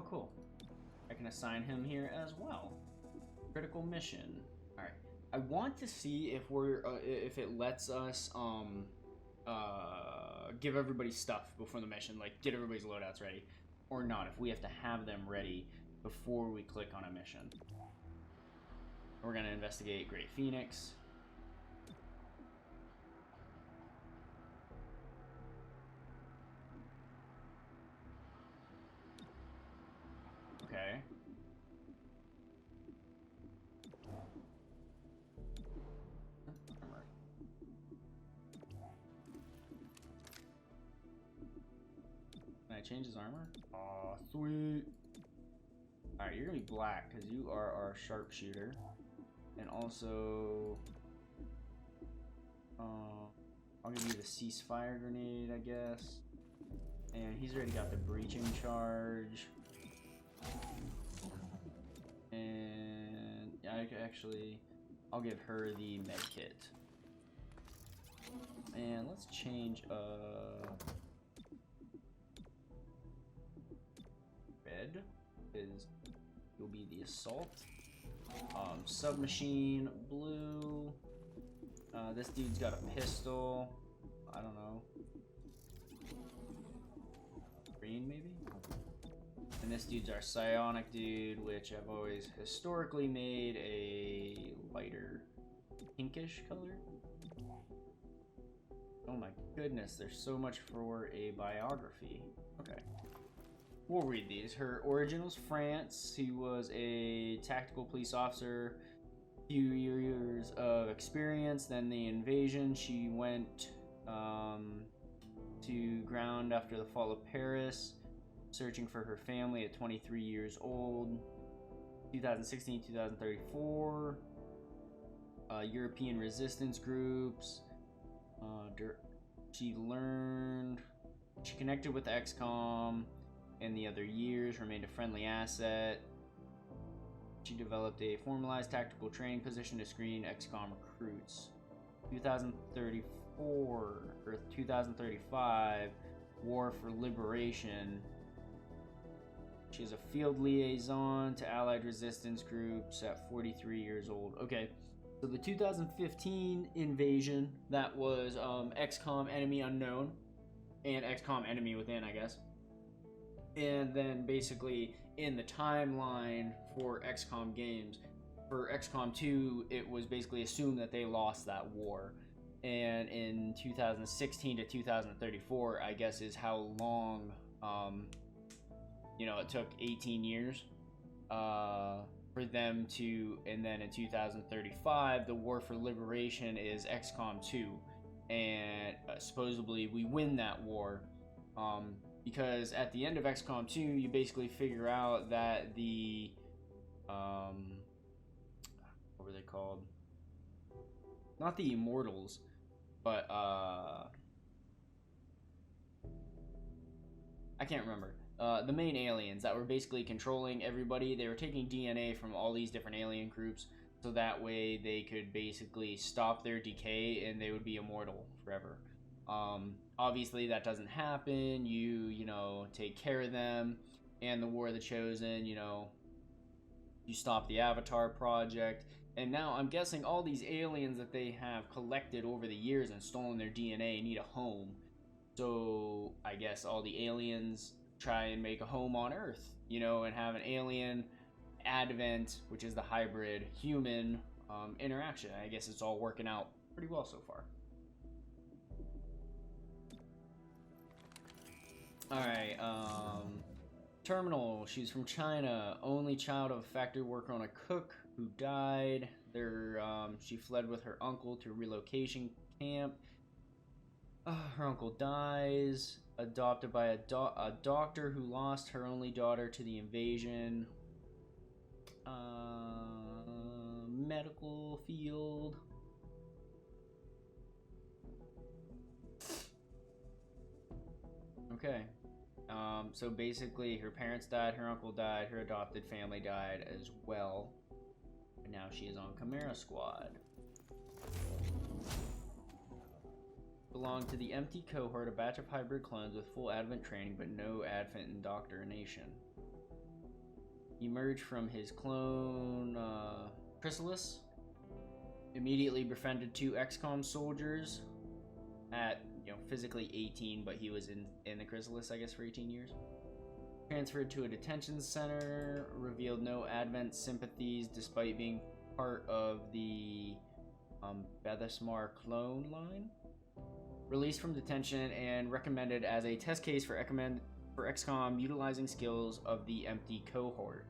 cool. I can assign him here as well. Critical mission. All right. I want to see if we're if it lets us give everybody stuff before the mission, like get everybody's loadouts ready, or not. If we have to have them ready before we click on a mission. We're gonna investigate Great Phoenix. Okay. Can I change his armor? Aw, sweet. Alright, you're gonna be black because you are our sharpshooter. And also, I'll give you the ceasefire grenade, I guess. And he's already got the breaching charge. And I'll give her the med kit. And let's change red is you'll be the assault. Submachine blue. This dude's got a pistol. I don't know. Green maybe? And this dude's our psionic dude, which I've always historically made a lighter pinkish color. Oh my goodness, there's so much for a biography. Okay. We'll read these. Her origin was France. He was a tactical police officer. Few years of experience. Then the invasion. She went to ground after the fall of Paris, searching for her family at 23 years old. 2016, 2034. European resistance groups. She connected with XCOM in the other years, remained a friendly asset. She developed a formalized tactical training position to screen XCOM recruits. 2034 or 2035, War for Liberation. She is a field liaison to Allied resistance groups at 43 years old. Okay, so the 2015 invasion, that was XCOM Enemy Unknown and XCOM Enemy Within, I guess. And then basically in the timeline for XCOM games, for XCOM 2, it was basically assumed that they lost that war. And in 2016 to 2034, I guess, is how long, it took 18 years for them to, and then in 2035, the War for Liberation is XCOM 2. And supposedly we win that war. Because at the end of XCOM 2, you basically figure out that the, what were they called? Not the Immortals, but, I can't remember. The main aliens that were basically controlling everybody, they were taking DNA from all these different alien groups, so that way they could basically stop their decay and they would be immortal forever. Obviously that doesn't happen. You take care of them, and the War of the Chosen, you stop the Avatar project, and now I'm guessing all these aliens that they have collected over the years and stolen their DNA need a home. So I guess all the aliens try and make a home on Earth, and have an alien advent, which is the hybrid human interaction. I guess it's all working out pretty well so far. Alright, Terminal. She's from China. Only child of a factory worker and a cook who died. She fled with her uncle to a relocation camp. Her uncle dies. Adopted by a doctor who lost her only daughter to the invasion. Medical field. Okay. So basically, her parents died, her uncle died, her adopted family died as well. And now she is on Chimera Squad. Belonged to the empty cohort, a batch of hybrid clones with full advent training, but no advent indoctrination. emerged from his clone Chrysalis. Immediately befriended 2 XCOM soldiers at, physically 18, but he was in the Chrysalis, I guess, for 18 years. Transferred to a detention center, revealed no Advent sympathies despite being part of the Bethesmar clone line. Released from detention and recommended as a test case for XCOM utilizing skills of the Empty Cohort.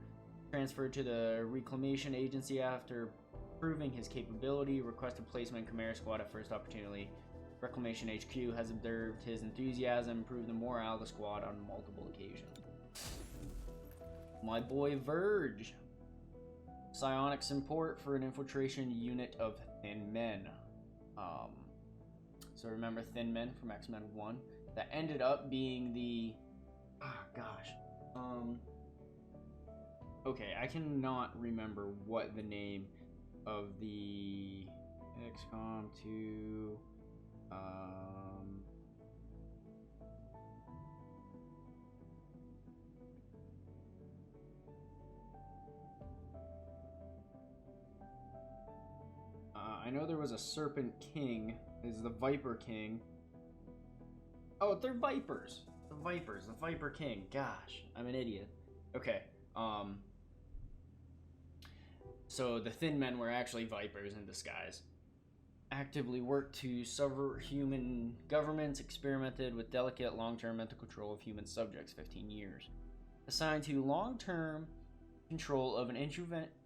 Transferred to the Reclamation Agency after proving his capability, requested placement in Chimera Squad at first opportunity. Reclamation HQ has observed his enthusiasm, improved the morale of the squad on multiple occasions. My boy Verge. Psionics import for an infiltration unit of Thin Men. So remember Thin Men from X-Men 1? That ended up being the... Okay, I cannot remember what the name of the XCOM 2... I know there was a Serpent King. Is the Viper King. Oh, they're Vipers. The Viper King. Gosh, I'm an idiot. Okay. So the Thin Men were actually Vipers in disguise. Actively worked to subvert human governments, experimented with delicate long-term mental control of human subjects, 15 years. Assigned to long-term control of an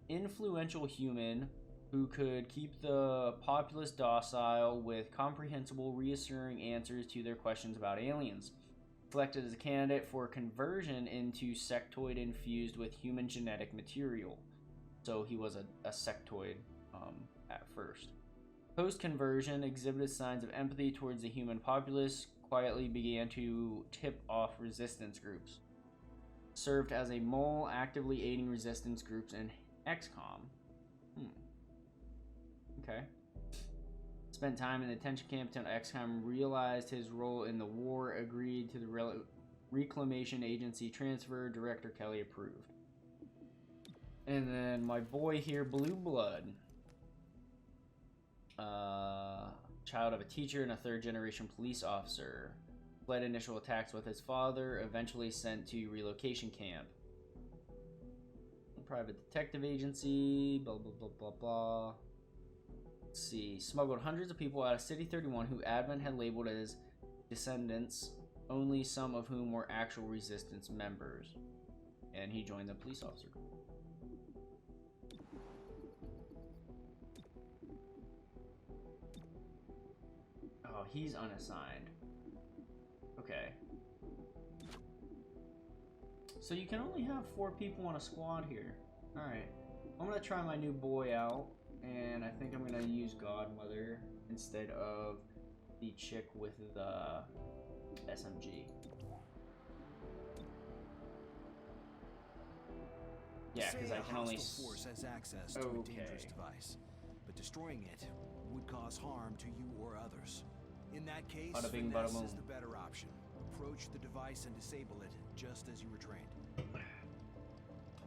influential human who could keep the populace docile with comprehensible, reassuring answers to their questions about aliens. Selected as a candidate for conversion into sectoid infused with human genetic material. So he was a sectoid at first. Post-conversion, exhibited signs of empathy towards the human populace, quietly began to tip off resistance groups. Served as a mole, actively aiding resistance groups in XCOM. Okay. Spent time in the detention camp until XCOM realized his role in the war, agreed to the Reclamation Agency transfer, Director Kelly approved. And then my boy here, Blue Blood. Child of a teacher and a third-generation police officer. Fled initial attacks with his father, eventually sent to relocation camp. Private detective agency, blah, blah, blah, blah, blah. Let's see. Smuggled hundreds of people out of City 31 who Advent had labeled as descendants, only some of whom were actual resistance members. And he joined the police officer group. Oh, he's unassigned. Okay. So you can only have 4 people on a squad here. Alright. I'm gonna try my new boy out. And I think I'm gonna use Godmother instead of the chick with the SMG. Yeah, because I can only... force has access to a dangerous device, but destroying it would cause harm to you or others. In that case, finesse is the better option. Approach the device and disable it, just as you were trained.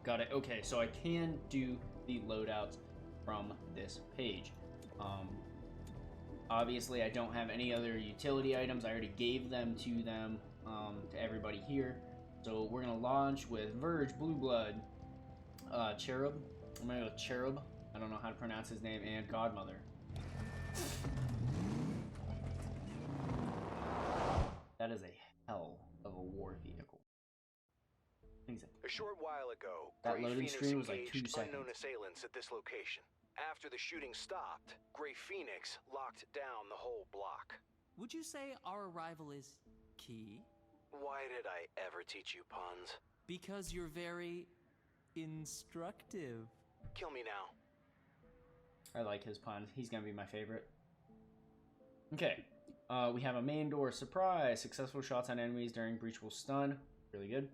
Got it. Okay, so I can do the loadouts from this page. Obviously, I don't have any other utility items. I already gave them to everybody here. So we're gonna launch with Verge, Blue Blood, Cherub. I'm gonna go with Cherub. I don't know how to pronounce his name, and Godmother. That is a hell of a war vehicle. A short while ago, that loading screen was like 2 seconds. Unknown assailants at this location. After the shooting stopped, Grey Phoenix locked down the whole block. Would you say our arrival is key? Why did I ever teach you puns? Because you're very instructive. Kill me now. I like his puns. He's gonna be my favorite. Okay. We have a main door surprise. Successful shots on enemies during breach will stun. Really good.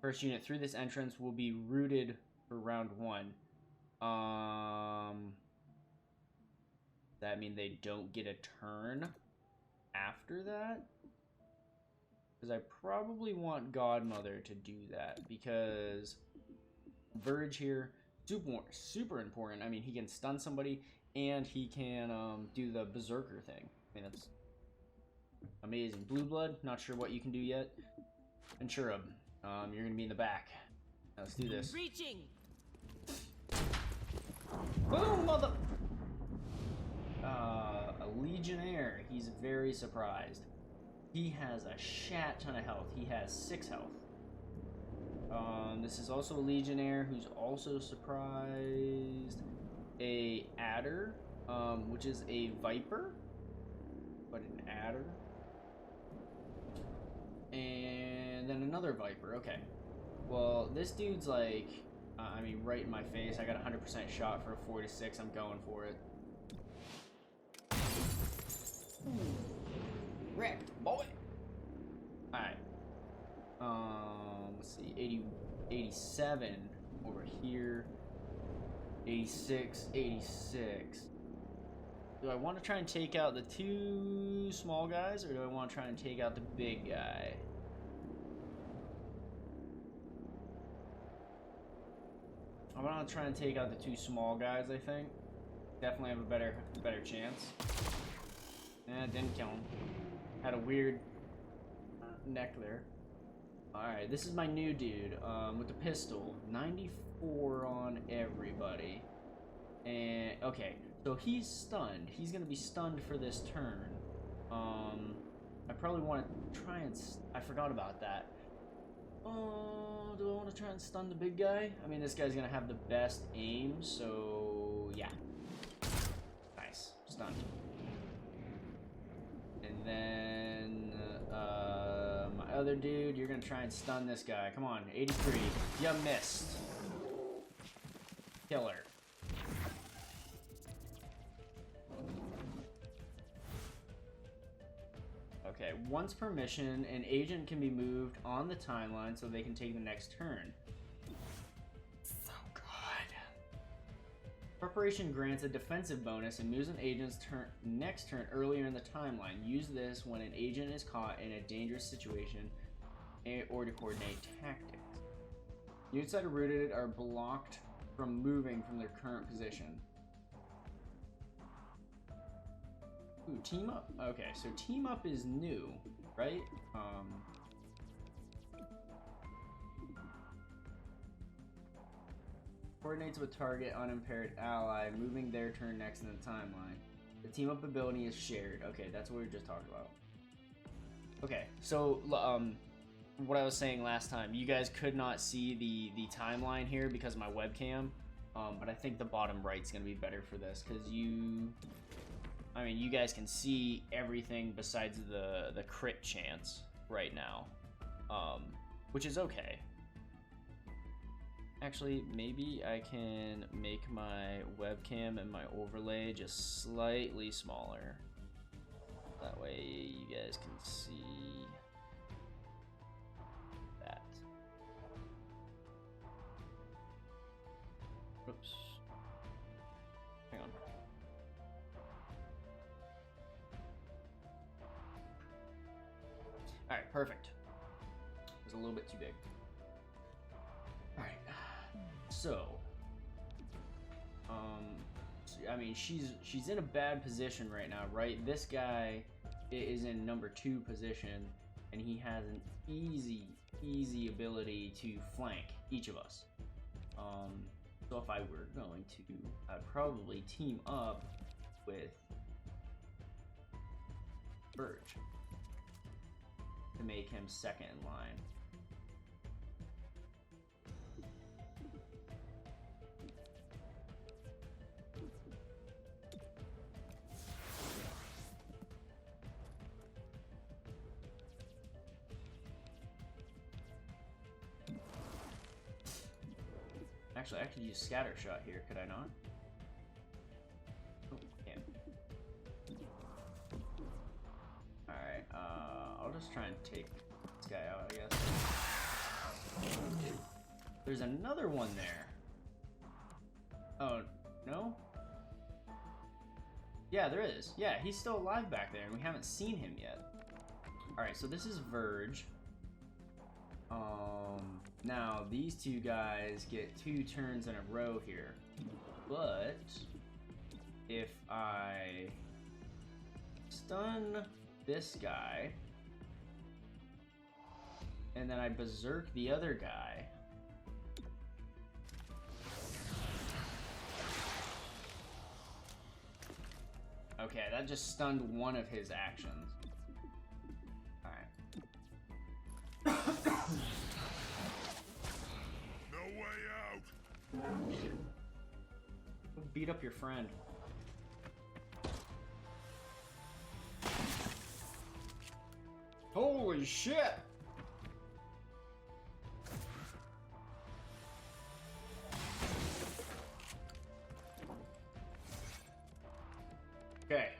First unit through this entrance will be routed for round 1. That mean they don't get a turn after that? Because I probably want Godmother to do that, because Verge here, super important. I mean, he can stun somebody and he can do the berserker thing. I mean, that's amazing. Blue blood, not sure what you can do yet. Ventura, you're gonna be in the back. Now, let's do this. Reaching. Boom, mother. A legionnaire. He's very surprised. He has a shat ton of health. He has 6 health. This is also a legionnaire who's also surprised. A adder, which is a viper, but an adder. And then another viper. Okay. Well, this dude's like, I mean, right in my face. I got a 100% shot for a 4 to 6. I'm going for it. Wrecked, boy. Alright. Let's see. 87 over here. 86, 86. Do I want to try and take out the 2 small guys, or do I want to try and take out the big guy? I want to try and take out the 2 small guys, I think. Definitely have a better chance. Didn't kill him. Had a weird neck there. Alright, this is my new dude with the pistol. 94 on everybody. And, okay, so he's stunned. He's going to be stunned for this turn. I probably want to try and... I forgot about that. Do I want to try and stun the big guy? I mean, this guy's going to have the best aim, so yeah. Nice. Stunned. And then, my other dude, you're gonna try and stun this guy. Come on, 83. You missed. Killer. Okay, once per mission, an agent can be moved on the timeline so they can take the next turn. So good. Preparation grants a defensive bonus and moves an agent's next turn earlier in the timeline. Use this when an agent is caught in a dangerous situation or to coordinate tactics. Units that are rooted are blocked from moving from their current position. Ooh, team up. Okay, so team up is new, right? Coordinates with target unimpaired ally, moving their turn next in the timeline. The team up ability is shared. Okay, that's what we were just talking about. Okay, so what I was saying last time, you guys could not see the timeline here because of my webcam, but I think the bottom right's gonna be better for this because I mean, you guys can see everything besides the crit chance right now, which is okay. Actually, maybe I can make my webcam and my overlay just slightly smaller. That way you guys can see that. Oops. Hang on. Alright, perfect. It was a little bit too big. Alright. So, I mean, she's in a bad position right now, right? This guy is in number 2 position, and he has an easy ability to flank each of us. So if I were going to, I'd probably team up with Verge to make him second in line. Actually, I could use scatter shot here, could I not? Oh, damn. Alright, I'll just try and take this guy out, I guess. There's another one there. Oh, no? Yeah, there is. Yeah, he's still alive back there, and we haven't seen him yet. Alright, so this is Verge. Now, these two guys get 2 turns in a row here. But if I stun this guy, and then I berserk the other guy, okay, that just stunned one of his actions. Alright. No way out! Beat up your friend. Holy shit! Okay.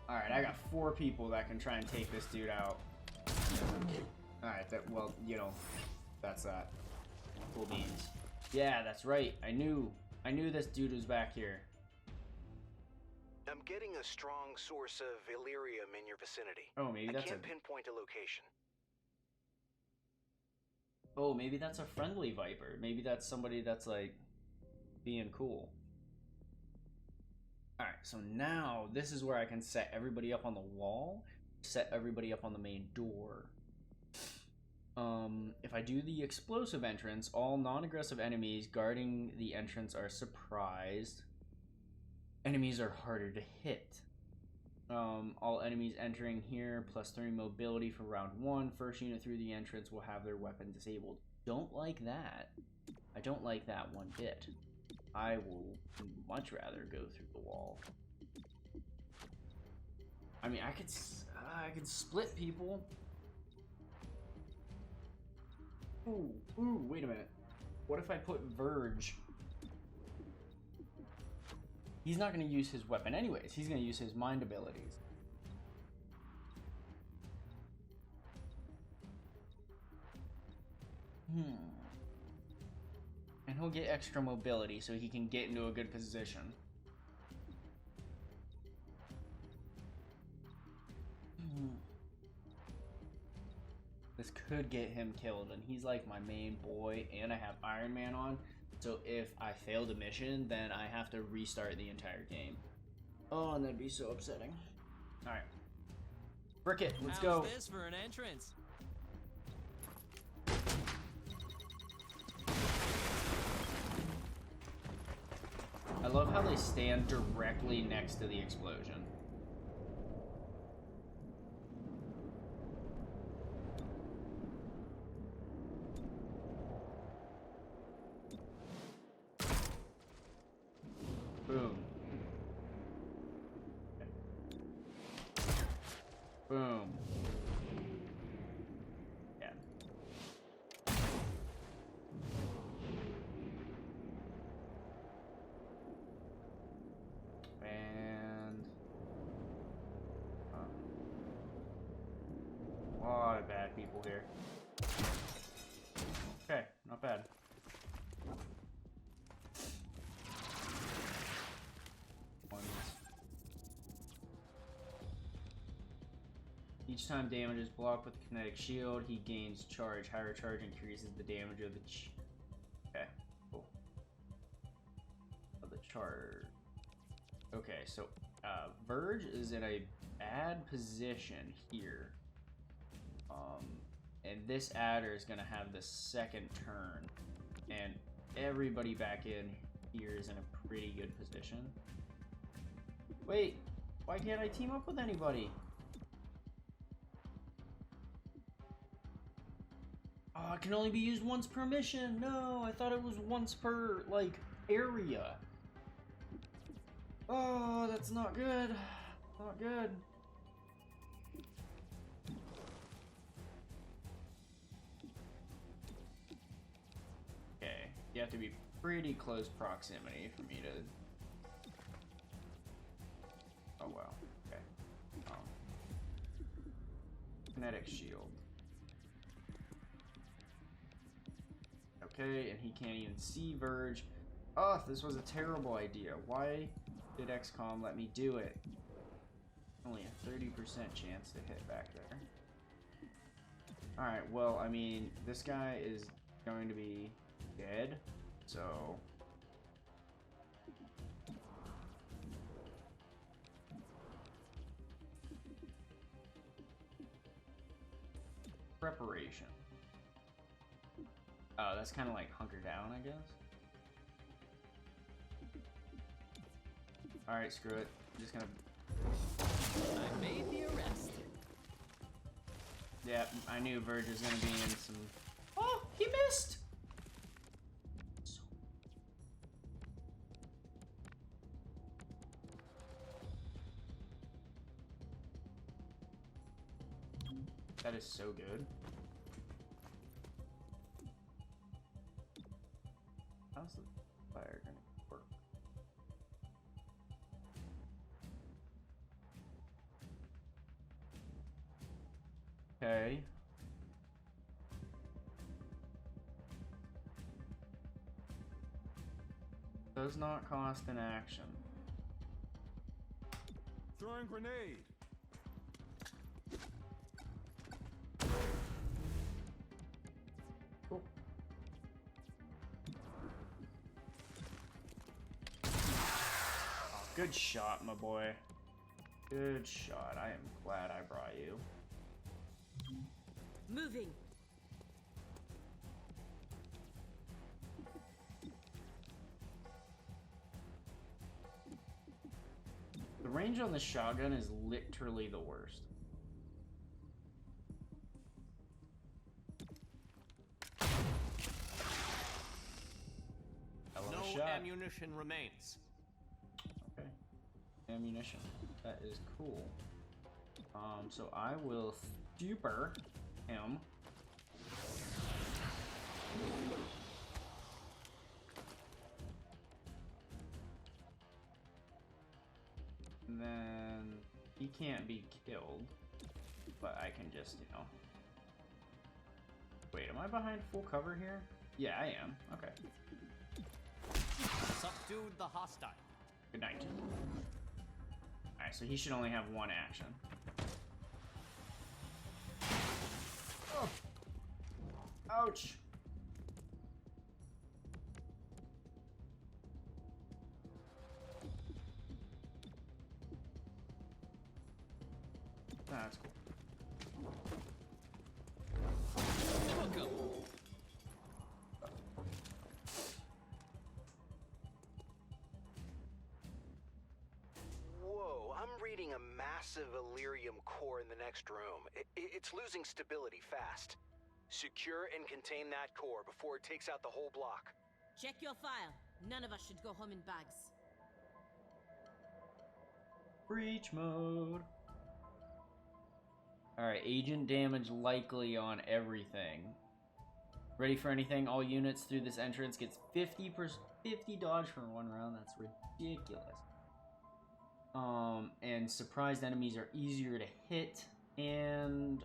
Alright, I got 4 people that can try and take this dude out. Alright, well, you know, that's that. Cool beans. Yeah, that's right. I knew this dude was back here. I'm getting a strong source of Illyrium in your vicinity. Oh, maybe that's I can't pinpoint a location. Oh, maybe that's a friendly Viper. Maybe that's somebody that's, like, being cool. Alright, so now this is where I can set everybody up on the wall, set everybody up on the main door. If I do the explosive entrance, all non-aggressive enemies guarding the entrance are surprised. Enemies are harder to hit. All enemies entering here plus 3 mobility for round 1. First unit through the entrance will have their weapon disabled. Don't like that. I don't like that one bit. I will much rather go through the wall. I mean, I could split people. Ooh, wait a minute. What if I put Verge? He's not going to use his weapon anyways. He's going to use his mind abilities. And he'll get extra mobility so he can get into a good position. This could get him killed, and he's like my main boy, and I have Iron Man on. So if I fail the mission, then I have to restart the entire game. Oh, and that'd be so upsetting. Alright. Brick it, let's go. How's this for an entrance? I love how they stand directly next to the explosion. Boom. Boom. Yeah. And a lot of bad people here. Okay, not bad. Each time damage is blocked with a kinetic shield, he gains charge. Higher charge increases the damage of the okay, cool. Of the charge. Okay, so Verge is in a bad position here. And this adder is gonna have the second turn. And everybody back in here is in a pretty good position. Wait, why can't I team up with anybody? Oh, it can only be used once per mission. No, I thought it was once per, like, area. Oh, that's not good. Not good. Okay, you have to be pretty close proximity for me to... Oh, wow. Okay. Kinetic shield. Okay, and he can't even see Verge. Oh, this was a terrible idea. Why did XCOM let me do it? Only a 30% chance to hit back there. Alright, well, I mean, this guy is going to be dead, so... Preparation. Oh, that's kind of like hunker down, I guess. Alright, screw it. I'm just gonna... I made the arrest. Yeah, I knew Verge was gonna be in some... Oh, he missed! That is so good. How's the fire gonna work? Okay. Does not cost an action. Throwing grenade. Cool. Oh, good shot, my boy. Good shot. I am glad I brought you. Moving. The range on the shotgun is literally the worst. No ammunition remains. Okay. Ammunition. That is cool. So I will super him. And then he can't be killed, but I can just, you know. Wait, am I behind full cover here? Yeah, I am. Okay. Subdued the hostile. Good night. Alright, so he should only have one action. Oh. Ouch! That's cool. Welcome. Whoa, I'm reading a massive Illyrium core in the next room. It's losing stability fast. Secure and contain that core before it takes out the whole block. Check your file. None of us should go home in bags. Breach mode. Alright, agent damage likely on everything. Ready for anything? All units through this entrance gets 50 dodge for one round. That's ridiculous. And surprised enemies are easier to hit, and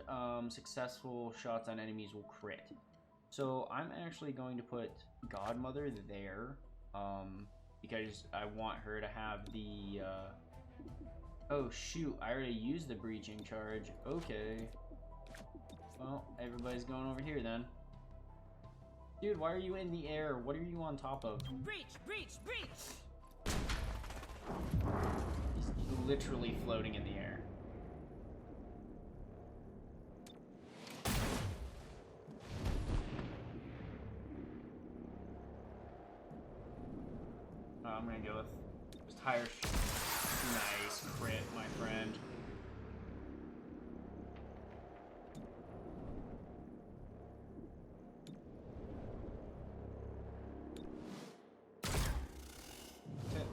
successful shots on enemies will crit. So I'm actually going to put Godmother there, because I want her to have the, oh shoot, I already used the breaching charge. Okay. Well, everybody's going over here then. Dude, why are you in the air? What are you on top of? Breach! Breach! Breach! He's literally floating in the air. Oh, I'm gonna go with just higher. Nice crit, my friend. Hit.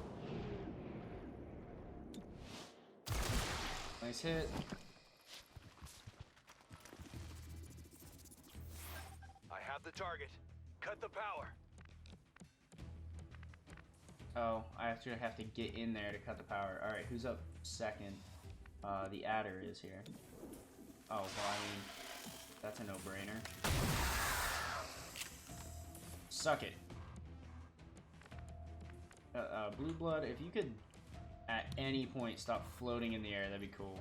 Nice hit. I have the target. Cut the power. Oh, I actually have to get in there to cut the power. Alright, who's up second? The adder is here. Oh, well, I mean, that's a no-brainer. Suck it. Blue Blood, if you could at any point stop floating in the air. That'd be cool.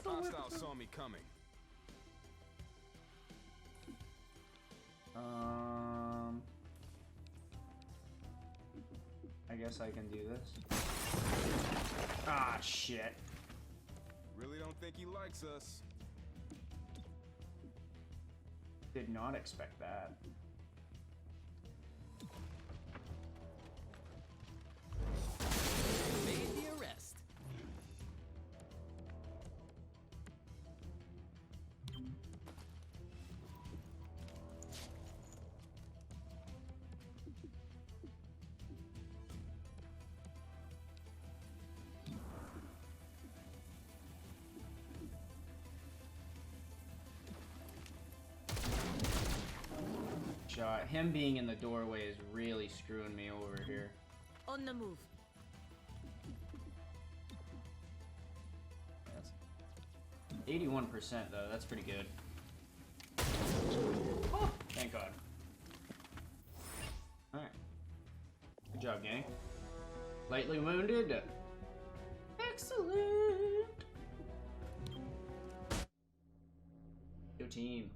Hostile saw me coming. I guess I can do this. Ah, shit. Really don't think he likes us. Did not expect that. Made the arrest. Shot. Him being in the doorway is really screwing me over here. On the move. That's 81% though. That's pretty good. Oh, thank God. All right. Good job, gang. Lightly wounded. Excellent. Go team.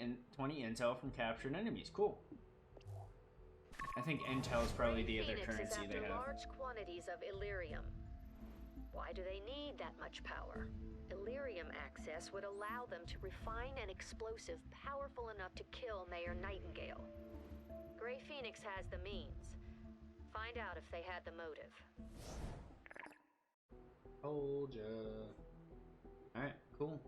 And 20 intel from captured enemies. Cool. I think intel is probably the other currency they have. Large quantities of Illyrium. Why do they need that much power? Illyrium access would allow them to refine an explosive powerful enough to kill Mayor Nightingale. Grey Phoenix has the means. Find out if they had the motive. Told ya. Alright, cool.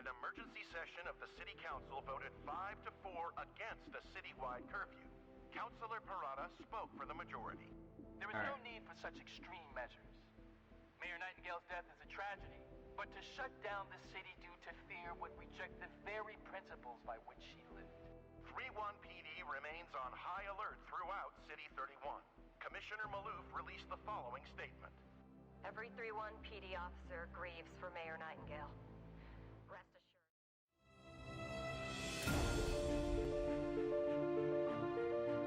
An emergency session of the City Council voted 5-4 against a citywide curfew. Councilor Parada spoke for the majority. There is no need for such extreme measures. Mayor Nightingale's death is a tragedy, but to shut down the city due to fear would reject the very principles by which she lived. 3-1 PD remains on high alert throughout City 31. Commissioner Maloof released the following statement. Every 3-1 PD officer grieves for Mayor Nightingale.